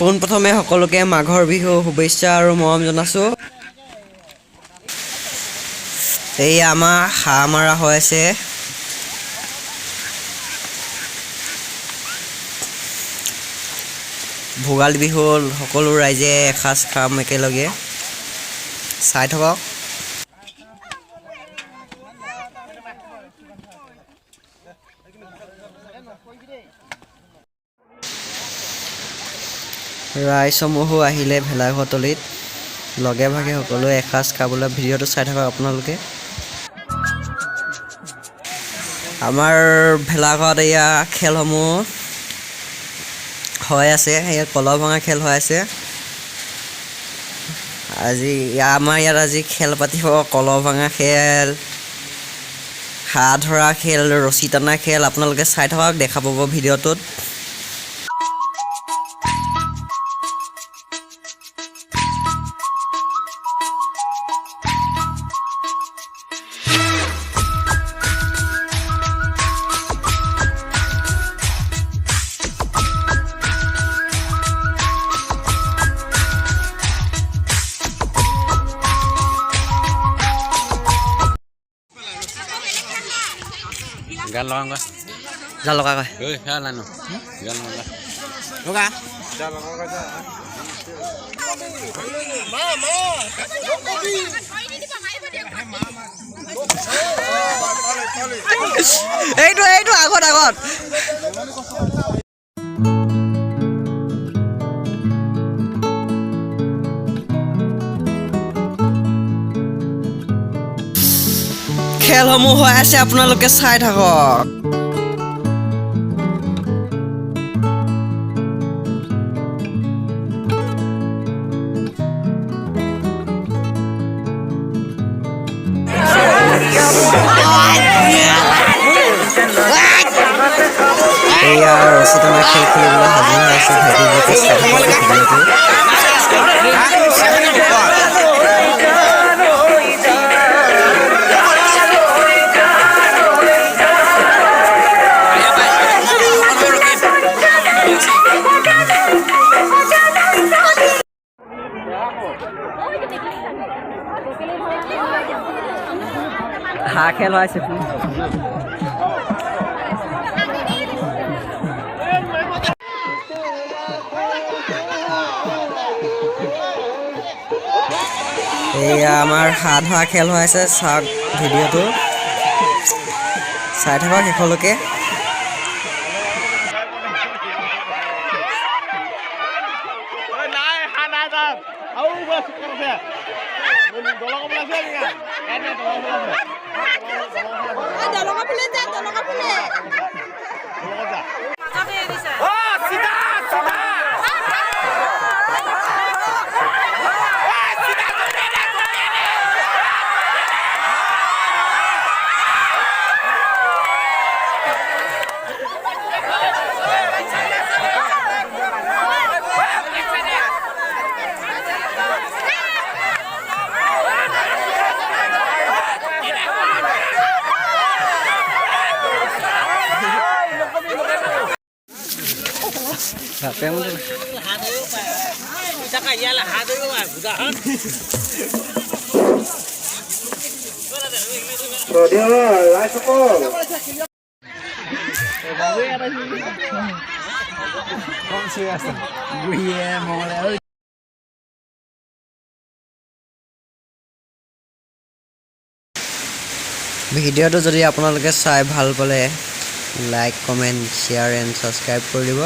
পোনপ্ৰথমে সকলোকে মাঘৰ বিহু শুভেচ্ছা আৰু মৰম জনাইছোঁ। এই আমাৰ হাঁহ মৰা হৈ আছে। ভোগালী বিহু সকলো ৰাইজে এসাঁজ খাম একেলগে, চাই থাকক। ৰাইজসমূহো আহিলে ভেলাঘৰ তলিত, লগে ভাগে সকলোৱে এসাঁজ খাবলৈ। ভিডিঅ'টো চাই থাকক আপোনালোকে। আমাৰ ভেলাঘৰত এয়া খেলসমূহ হৈ আছে, ইয়াত কলহ ভঙা খেল হৈ আছে। আমাৰ ইয়াত আজি খেল পাতিব। কলহ ভঙা খেল, হাঁহ ধৰা খেল, ৰছী টনা খেল। আপোনালোকে চাই থাকক, দেখা পাব ভিডিঅ'টোত। গান লগাংগা যা লগা কয় ঐ হা লানো গান লগা লগা যা লগা যা এইটো আগত খেলসমূহ হৈ আছে, আপোনালোকে চাই থাকক। এয়া ৰছী টনা খেল খেলিবলৈ সাজু হৈ আছে ভাইটিবোৰকে, চাই থাকক ভিডিঅ'টো। হাঁহ খেল হৈ আছে। এয়া আমাৰ হাঁহ ধৰা খেল হৈ আছে, চাওক ভিডিঅ'টো, চাই থাকক শেষলৈকে। ভিডিঅ'টো যদি আপোনালোকে চাই ভাল পালে like, comment, share and subscribe কৰি দিব।